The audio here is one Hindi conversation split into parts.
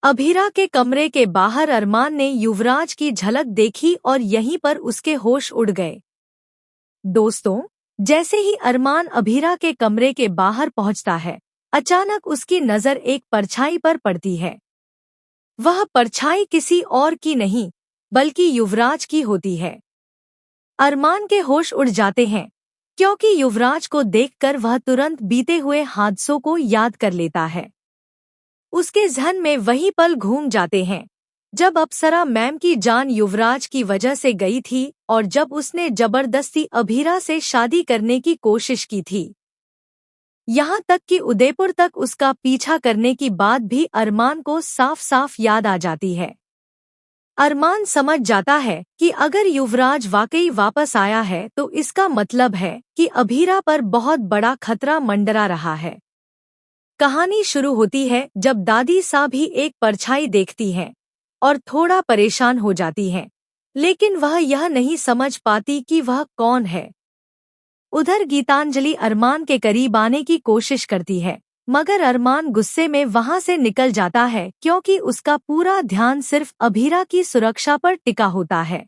अभीरा के कमरे के बाहर अरमान ने युवराज की झलक देखी और यहीं पर उसके होश उड़ गए। दोस्तों, जैसे ही अरमान अभीरा के कमरे के बाहर पहुंचता है, अचानक उसकी नजर एक परछाई पर पड़ती है। वह परछाई किसी और की नहीं, बल्कि युवराज की होती है। अरमान के होश उड़ जाते हैं, क्योंकि युवराज को देखकर वह तुरंत बीते हुए हादसों को याद कर लेता है। उसके ज़हन में वही पल घूम जाते हैं जब अप्सरा मैम की जान युवराज की वजह से गई थी और जब उसने जबरदस्ती अभीरा से शादी करने की कोशिश की थी। यहाँ तक कि उदयपुर तक उसका पीछा करने की बात भी अरमान को साफ साफ याद आ जाती है। अरमान समझ जाता है कि अगर युवराज वाकई वापस आया है तो इसका मतलब है कि अभीरा पर बहुत बड़ा खतरा मंडरा रहा है। कहानी शुरू होती है जब दादी साहब ही एक परछाई देखती हैं और थोड़ा परेशान हो जाती हैं, लेकिन वह यह नहीं समझ पाती कि वह कौन है। उधर गीतांजलि अरमान के करीब आने की कोशिश करती है, मगर अरमान गुस्से में वहां से निकल जाता है क्योंकि उसका पूरा ध्यान सिर्फ अभीरा की सुरक्षा पर टिका होता है।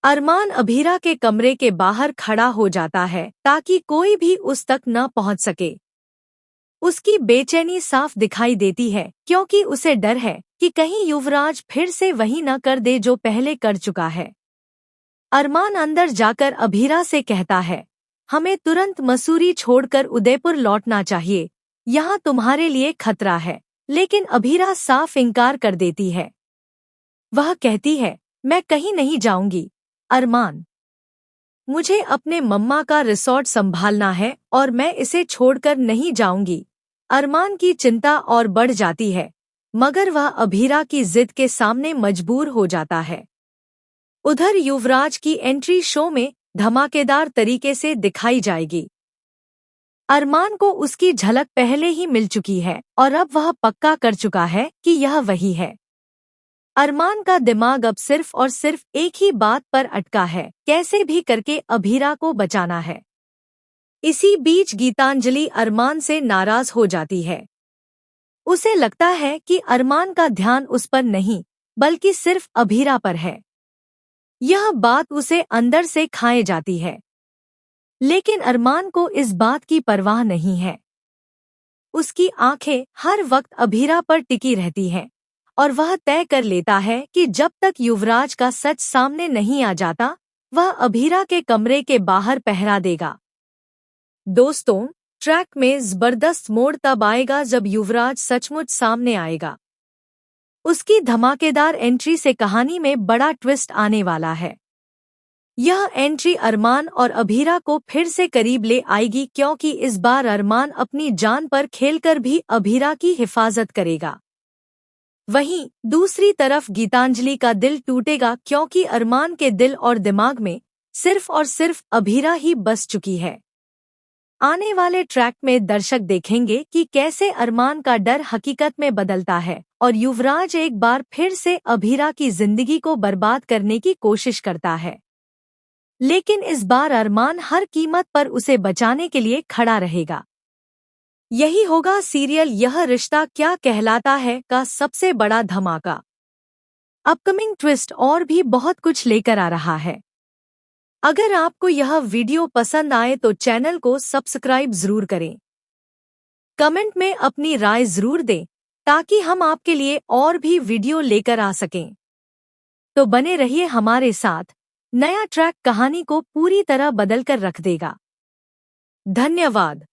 अरमान अभीरा के कमरे के बाहर खड़ा हो जाता है ताकि कोई भी उस तक न पहुंच सके। उसकी बेचैनी साफ दिखाई देती है क्योंकि उसे डर है कि कहीं युवराज फिर से वही न कर दे जो पहले कर चुका है। अरमान अंदर जाकर अभीरा से कहता है, हमें तुरंत मसूरी छोड़कर उदयपुर लौटना चाहिए, यहाँ तुम्हारे लिए खतरा है। लेकिन अभीरा साफ इनकार कर देती है। वह कहती है, मैं कहीं नहीं जाऊंगी अरमान, मुझे अपने मम्मा का रिसोर्ट संभालना है और मैं इसे छोड़कर नहीं जाऊंगी। अरमान की चिंता और बढ़ जाती है, मगर वह अभीरा की जिद के सामने मजबूर हो जाता है। उधर युवराज की एंट्री शो में धमाकेदार तरीके से दिखाई जाएगी। अरमान को उसकी झलक पहले ही मिल चुकी है और अब वह पक्का कर चुका है कि यह वही है। अरमान का दिमाग अब सिर्फ और सिर्फ एक ही बात पर अटका है, कैसे भी करके अभीरा को बचाना है। इसी बीच गीतांजलि अरमान से नाराज हो जाती है। उसे लगता है कि अरमान का ध्यान उस पर नहीं, बल्कि सिर्फ अभीरा पर है। यह बात उसे अंदर से खाए जाती है, लेकिन अरमान को इस बात की परवाह नहीं है। उसकी आंखें हर वक्त अभीरा पर टिकी रहती हैं और वह तय कर लेता है कि जब तक युवराज का सच सामने नहीं आ जाता, वह अभीरा के कमरे के बाहर पहरा देगा। दोस्तों, ट्रैक में जबरदस्त मोड़ तब आएगा जब युवराज सचमुच सामने आएगा। उसकी धमाकेदार एंट्री से कहानी में बड़ा ट्विस्ट आने वाला है। यह एंट्री अरमान और अभीरा को फिर से करीब ले आएगी क्योंकि इस बार अरमान अपनी जान पर खेलकर भी अभीरा की हिफाजत करेगा। वहीं दूसरी तरफ गीतांजलि का दिल टूटेगा क्योंकि अरमान के दिल और दिमाग में सिर्फ और सिर्फ अभीरा ही बस चुकी है। आने वाले ट्रैक में दर्शक देखेंगे कि कैसे अरमान का डर हकीकत में बदलता है और युवराज एक बार फिर से अभीरा की जिंदगी को बर्बाद करने की कोशिश करता है। लेकिन इस बार अरमान हर कीमत पर उसे बचाने के लिए खड़ा रहेगा। यही होगा सीरियल यह रिश्ता क्या कहलाता है का सबसे बड़ा धमाका। अपकमिंग ट्विस्ट और भी बहुत कुछ लेकर आ रहा है। अगर आपको यह वीडियो पसंद आए तो चैनल को सब्सक्राइब जरूर करें। कमेंट में अपनी राय जरूर दें ताकि हम आपके लिए और भी वीडियो लेकर आ सकें। तो बने रहिए हमारे साथ, नया ट्रैक कहानी को पूरी तरह बदल कर रख देगा। धन्यवाद।